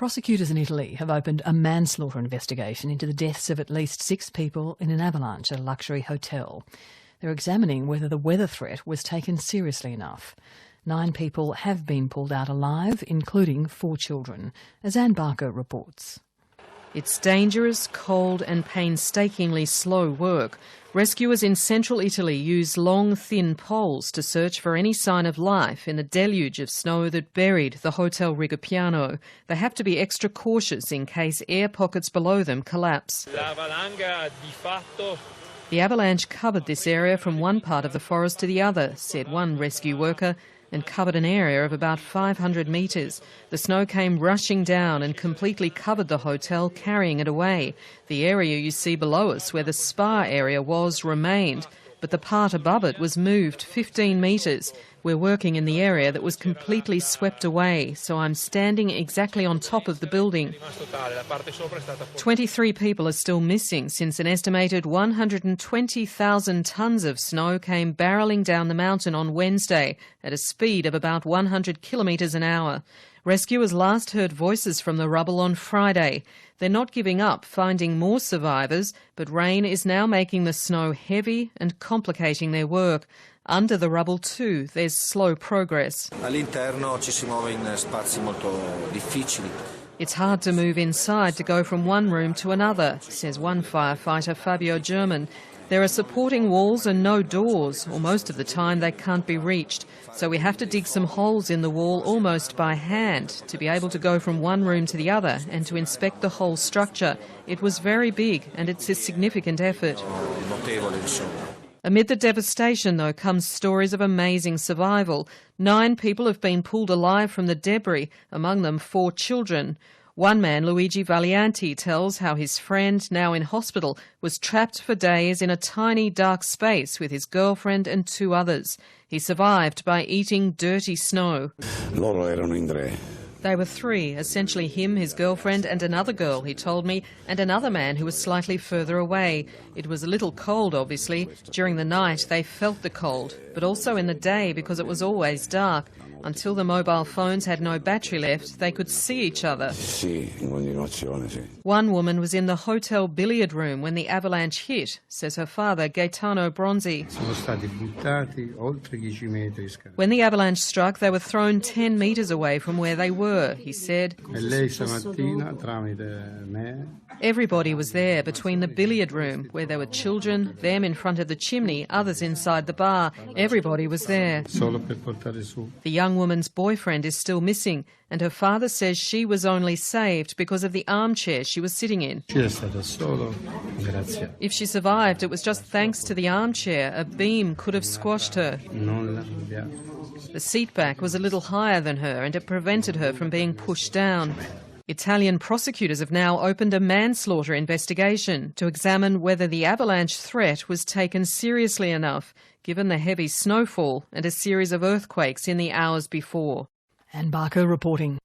Prosecutors in Italy have opened a manslaughter investigation into the deaths of at least 6 people in an avalanche at a luxury hotel. They're examining whether the weather threat was taken seriously enough. 9 people have been pulled out alive, including 4 children, as Anne Barker reports. It's dangerous, cold and painstakingly slow work. Rescuers in central Italy use long, thin poles to search for any sign of life in the deluge of snow that buried the Hotel Rigopiano. They have to be extra cautious in case air pockets below them collapse. The avalanche covered this area from one part of the forest to the other, said one rescue worker, and covered an area of about 500 metres. The snow came rushing down and completely covered the hotel, carrying it away. The area you see below us, where the spa area was, remained, but the part above it was moved 15 metres. We're working in the area that was completely swept away, so I'm standing exactly on top of the building. 23 people are still missing since an estimated 120,000 tonnes of snow came barrelling down the mountain on Wednesday at a speed of about 100 kilometres an hour. Rescuers last heard voices from the rubble on Friday. They're not giving up finding more survivors, but rain is now making the snow heavy and complicating their work. Under the rubble too, there's slow progress. All'interno ci si muove in spazi molto difficili. It's hard to move inside to go from one room to another, says one firefighter, Fabio German. There are supporting walls and no doors, or most of the time they can't be reached. So we have to dig some holes in the wall almost by hand to be able to go from one room to the other and to inspect the whole structure. It was very big and it's a significant effort. Amid the devastation, though, comes stories of amazing survival. 9 people have been pulled alive from the debris, among them 4 children. One man, Luigi Valianti, tells how his friend, now in hospital, was trapped for days in a tiny dark space with his girlfriend and 2 others. He survived by eating dirty snow. Loro erano in 3. They were 3, essentially him, his girlfriend and another girl, he told me, and another man who was slightly further away. It was a little cold, obviously. During the night they felt the cold, but also in the day because it was always dark. Until the mobile phones had no battery left, they could see each other. One woman was in the hotel billiard room when the avalanche hit, says her father, Gaetano Bronzi. When the avalanche struck, they were thrown 10 metres away from where they were, he said. Everybody was there between the billiard room, where there were children, them in front of the chimney, others inside the bar. Everybody was there. The young woman's boyfriend is still missing, and her father says she was only saved because of the armchair she was sitting in. If she survived, it was just thanks to the armchair. A beam could have squashed her. The seat back was a little higher than her, and it prevented her from being pushed down. Italian prosecutors have now opened a manslaughter investigation to examine whether the avalanche threat was taken seriously enough, given the heavy snowfall and a series of earthquakes in the hours before. Anne Barker reporting.